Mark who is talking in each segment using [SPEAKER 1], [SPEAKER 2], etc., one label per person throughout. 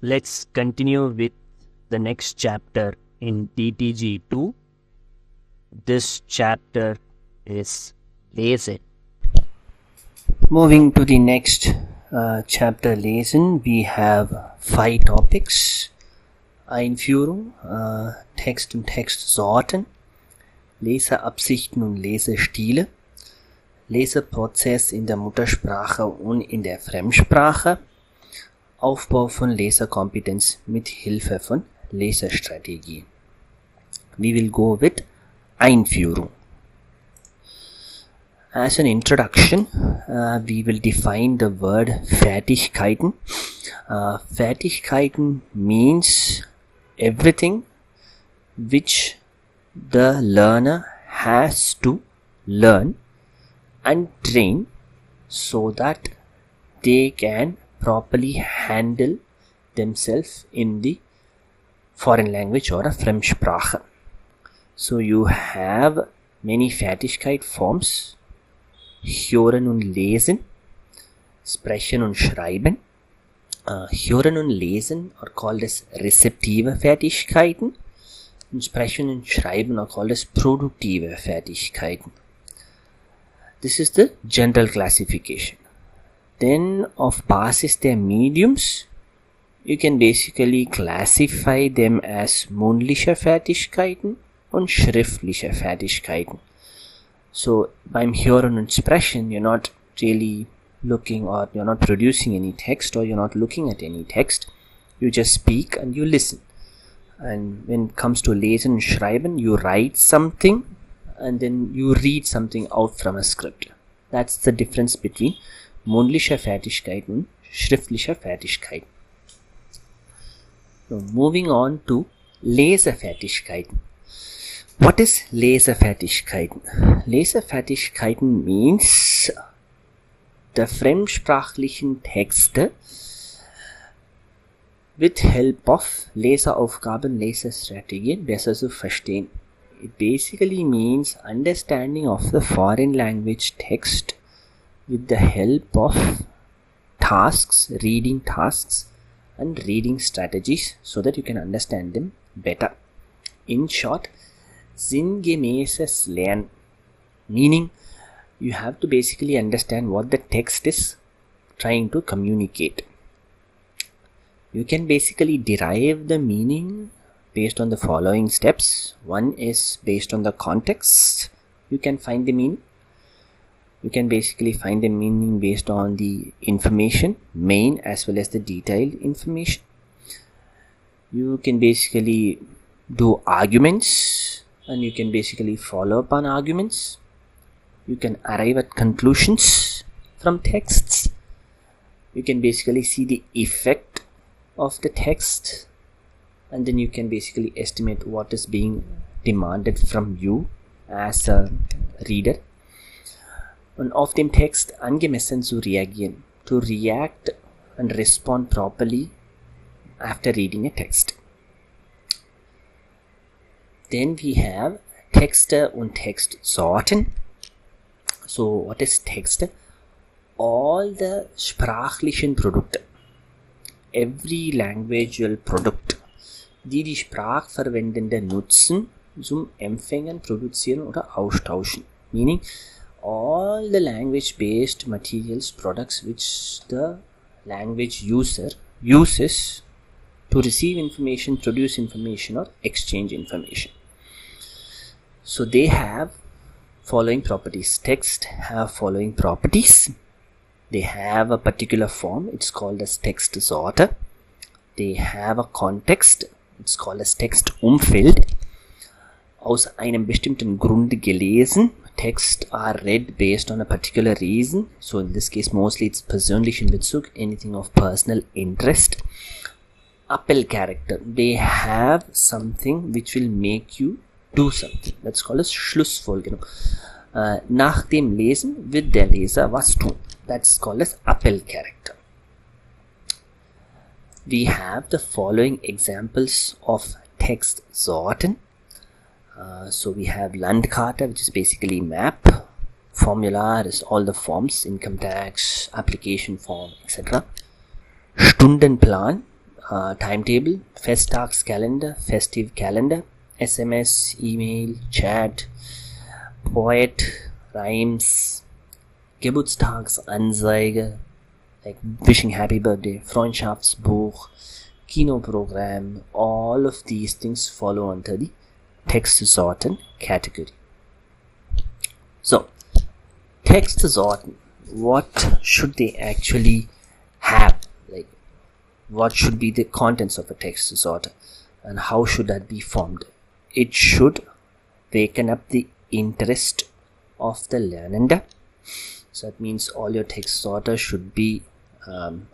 [SPEAKER 1] Let's continue with the next chapter in DTG 2. This chapter is Lesen. Moving to the next chapter Lesen, we have 5 topics. Einführung, Text und Textsorten, Leseabsichten und Lesestile, Leseprozess in der Muttersprache und in der Fremdsprache, Aufbau von Lesekompetenz mit Hilfe von Lesestrategie. We will go with Einführung. As an introduction, we will define the word Fertigkeiten. Fertigkeiten means everything which the learner has to learn and train so that they can properly handle themselves in the foreign language or a Fremdsprache. So you have many Fertigkeit forms: Hören und Lesen, Sprechen und Schreiben. Hören und Lesen are called as rezeptive Fertigkeiten, and Sprechen und Schreiben are called as produktive Fertigkeiten. This is the general classification. Then, auf Basis der Mediums, you can basically classify them as mündliche Fertigkeiten und schriftliche Fertigkeiten. So, beim Hören und Sprechen, you're not really looking, or you're not producing any text, or you're not looking at any text. You just speak and you listen. And when it comes to Lesen und Schreiben, you write something and then you read something out from a script. That's the difference between mündliche Fertigkeiten und schriftliche Fertigkeiten. So, moving on to Lesefertigkeiten. What is Lesefertigkeiten? Lesefertigkeiten means the fremdsprachlichen Texte with help of Leseraufgaben, Lesestrategien besser zu verstehen. It basically means understanding of the foreign language text with the help of tasks, reading tasks and reading strategies so that you can understand them better. In short, sinngemäßes Lernen, meaning you have to basically understand what the text is trying to communicate. You can basically derive the meaning based on the following steps. One is based on the context. You can find the meaning. You can basically find the meaning based on the information, main as well as the detailed information. You can basically do arguments, and you can basically follow up on arguments. You can arrive at conclusions from texts. You can basically see the effect of the text, and then you can basically estimate what is being demanded from you as a reader. Und auf dem Text angemessen zu reagieren, to react and respond properly after reading a text. Then we have Texte und Textsorten. So what is Texte? All the sprachlichen Produkte, every languageal product, die die Sprachverwendenden nutzen zum Empfängen, Produzieren oder Austauschen. Meaning all the language-based materials, products which the language user uses to receive information, produce information or exchange information. So they have following properties. Text have following properties. They have a particular form, it's called as Textsorte. They have a context, it's called as Textumfeld. Aus einem bestimmten Grunde gelesen. Texts are read based on a particular reason. So in this case, mostly it's persönlichen Bezug, anything of personal interest. Appell character. They have something which will make you do something. That's called as Schlussfolgerung. Nach dem Lesen wird der Leser was tun. That's called as Appell character. We have the following examples of Textsorten. So we have Landkarte, which is basically map. Formular is all the forms, income tax, application form, etc. Stundenplan, timetable, Festtags calendar, festive calendar, SMS, email, chat, poet, rhymes, Geburtstagsanzeige, like wishing happy birthday, Freundschaftsbuch, Kinoprogramm, all of these things follow under the Textsorten category. So, Textsorten, what should they actually have? Like, what should be the contents of a Textsorte, and how should that be formed? It should waken up the interest of the learner. So that means all your Textsorte should be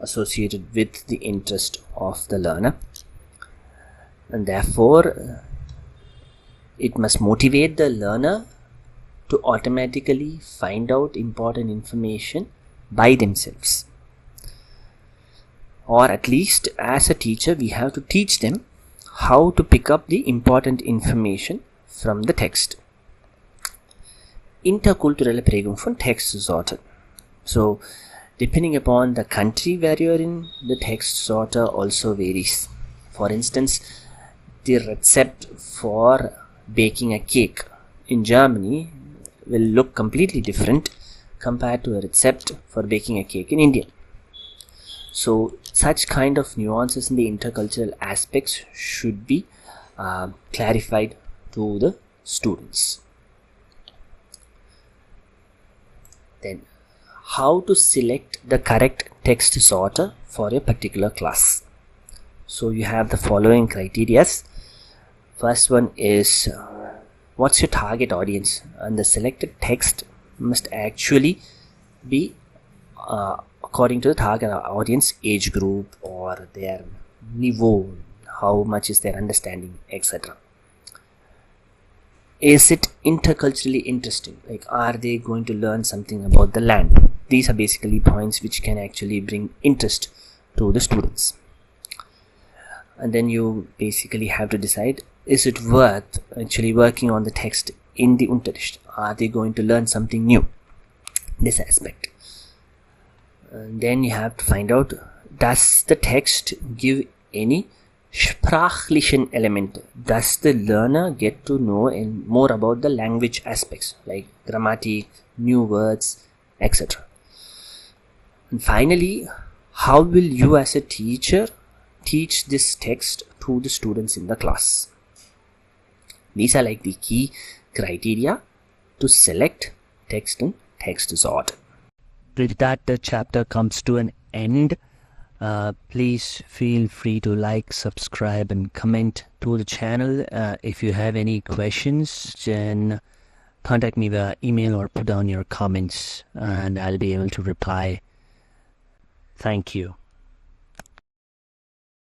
[SPEAKER 1] associated with the interest of the learner, and therefore it must motivate the learner to automatically find out important information by themselves, or at least as a teacher we have to teach them how to pick up the important information from the text. Interkulturelle Prägung von Textsorten. So depending upon the country where you are in, the Textsorte also varies. For instance, the recipe for baking a cake in Germany will look completely different compared to a recipe for baking a cake in India. So such kind of nuances in the intercultural aspects should be clarified to the students. Then, how to select the correct Textsorte for a particular class. So you have the following criteria. First one is what's your target audience, and the selected text must actually be according to the target audience age group or their niveau, how much is their understanding, etc. Is it interculturally interesting? Like, are they going to learn something about the land? These are basically points which can actually bring interest to the students. And then you basically have to decide, is it worth actually working on the text in the Unterricht? Are they going to learn something new? This aspect. And then you have to find out, does the text give any sprachlichen element? Does the learner get to know more about the language aspects like grammatic, new words, etc. And finally, how will you as a teacher teach this text to the students in the class? These are like the key criteria to select text and Textsorte. With that, the chapter comes to an end. Please feel free to like, subscribe and comment to the channel. If you have any questions, then contact me via email or put down your comments and I'll be able to reply. Thank you.